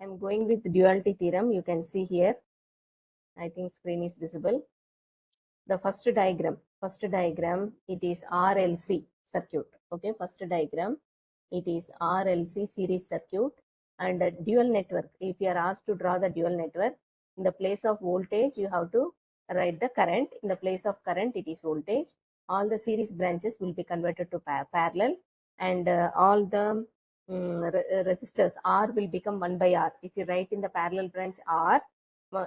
I'm going with duality theorem. You can see here. I think screen is visible. The first diagram, it is RLC circuit. Okay, first diagram, it is RLC series circuit and a dual network. If you are asked to draw the dual network, in the place of voltage, you have to write the current. In the place of current, it is voltage. All the series branches will be converted to parallel, and all the resistors R will become 1 by R. If you write in the parallel branch R,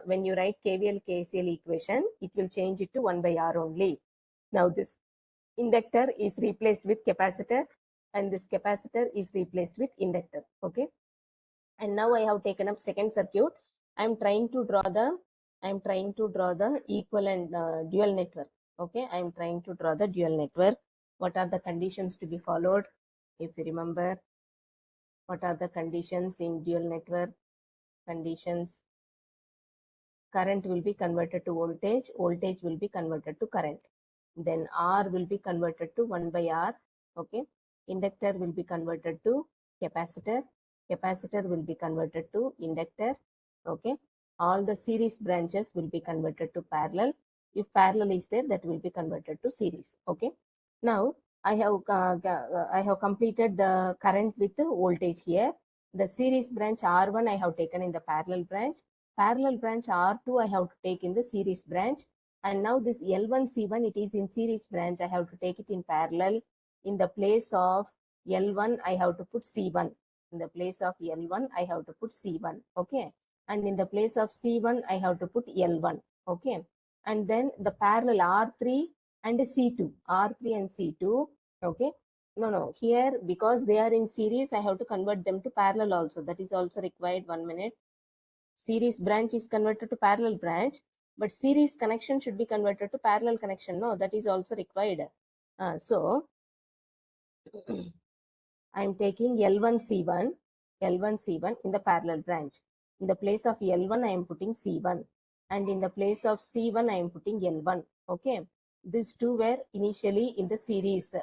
when you write KVL KCL equation, it will change it to 1 by R only. Now this inductor is replaced with capacitor, and this capacitor is replaced with inductor. Okay, and now I have taken up second circuit. I am trying to draw the equivalent dual network. Okay, I am trying to draw the dual network. What are the conditions to be followed? If you remember, what are the conditions in dual network? Conditions: current will be converted to voltage, voltage will be converted to current. Then R will be converted to 1 by R. Okay, inductor will be converted to capacitor, capacitor will be converted to inductor. Okay, all the series branches will be converted to parallel. If parallel is there, that will be converted to series. Okay, now I have completed the current with the voltage here. The series branch R1 I have taken in the parallel branch. Parallel branch R2 I have to take in the series branch, and now this L1 C1, it is in series branch. I have to take it in parallel. In the place of L1 I have to put C1. In the place of L1 I have to put C1. Okay, and in the place of C1 I have to put L1. Okay, and then the parallel R3 and C2, R3 and C2. Okay, no, here because they are in series, I have to convert them to parallel also. That is also required. 1 minute. Series branch is converted to parallel branch, but series connection should be converted to parallel connection. No, that is also required. So I am taking L1 C1 in the parallel branch. In the place of L1 I am putting C1, and in the place of C1 I am putting L1. Okay, these two were initially in the series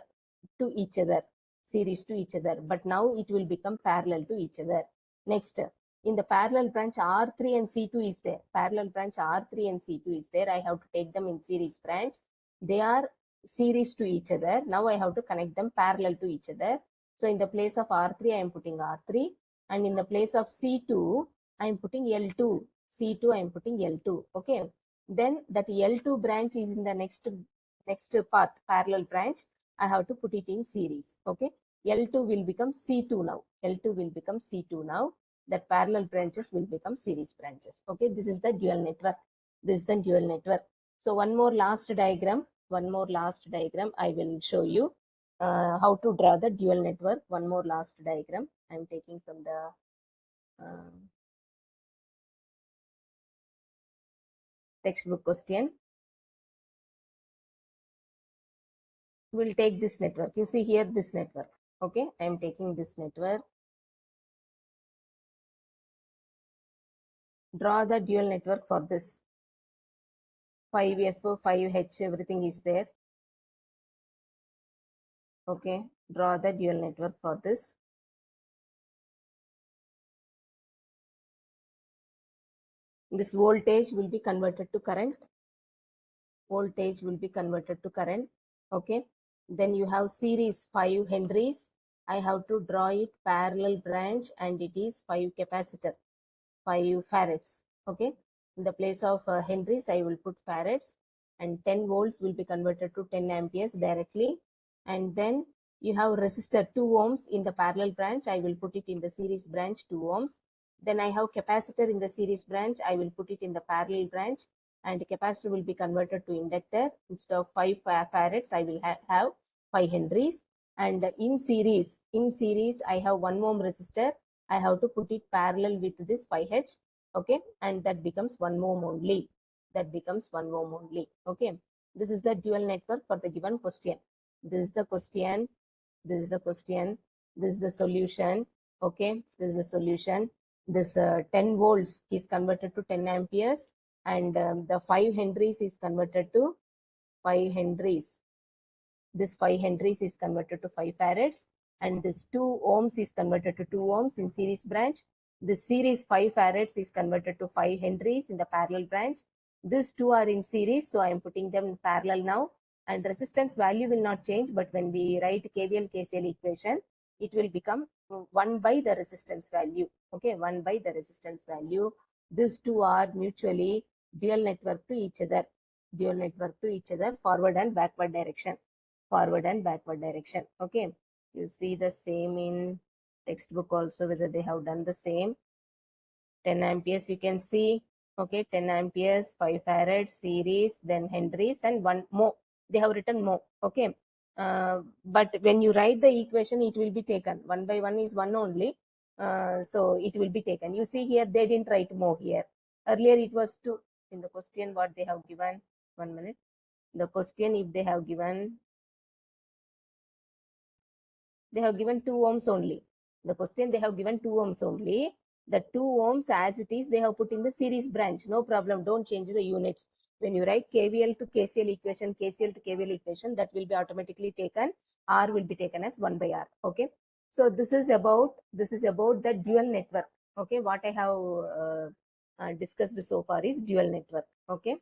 to each other, but now it will become parallel to each other. Next, in the parallel branch R3 and C2 is there. Parallel branch R3 and C2 is there. I have to take them in series branch. They are series to each other. Now I have to connect them parallel to each other. So in the place of R3, I am putting R3, and in the place of C2, I am putting L2. C2, I am putting L2. Okay. Then that L2 branch is in the next path, parallel branch. I have to put it in series. Okay. L2 will become C2 now. L2 will become C2 now. That parallel branches will become series branches. Okay. This is the dual network. This is the dual network. So one more last diagram. I will show you how to draw the dual network. One more last diagram I am taking from the textbook question. We'll take this network. You see here this network. Okay, I am taking this network. Draw the dual network for this. 5F, 5H, everything is there. Okay, draw the dual network for this. This voltage will be converted to current. Voltage will be converted to current. Okay, then you have series 5 henries. I have to draw it parallel branch, and it is 5 capacitor, 5 farads. Okay, in the place of henries I will put farads, and 10 volts will be converted to 10 amperes directly. And then you have resistor 2 ohms in the parallel branch. I will put it in the series branch, 2 ohms. Then I have capacitor in the series branch. I will put it in the parallel branch, and capacitor will be converted to inductor. Instead of 5 farads, I will have 5 henries. And in series I have 1 ohm resistor. I have to put it parallel with this 5H. Okay, and that becomes 1 ohm only. Okay, this is the dual network for the given question. This is the question. This is the solution. Okay, this is the solution. This 10 volts is converted to 10 amperes, and the 5 henries is converted to 5 henries. This 5 henries is converted to 5 farads, and this 2 ohms is converted to 2 ohms in series branch, The series 5 farads is converted to 5 henries in the parallel branch. These two are in series, so I am putting them in parallel now. And resistance value will not change, but when we write KVL KCL equation, it will become 1 by the resistance value. Okay, 1 by the resistance value. These two are mutually dual network to each other. Dual network to each other, forward and backward direction. Forward and backward direction. Okay, you see the same in textbook also, whether they have done the same. 10 amperes you can see. Okay, 10 amperes, 5 farads series, then henries, and one more. They have written more. Okay, but when you write the equation, it will be taken. 1 by 1 is 1 only. So it will be taken. You see here, they didn't write more here. Earlier it was 2. In the question, what they have given, 1 minute. The question, if they have given 2 ohms only. The question, they have given 2 ohms only. The 2 ohms as it is, they have put in the series branch. No problem. Don't change the units. When you write KVL to KCL equation, KCL to KVL equation, that will be automatically taken. R will be taken as 1 by R. Okay. So this is about the dual network. Okay. What I have discussed so far is dual network. Okay.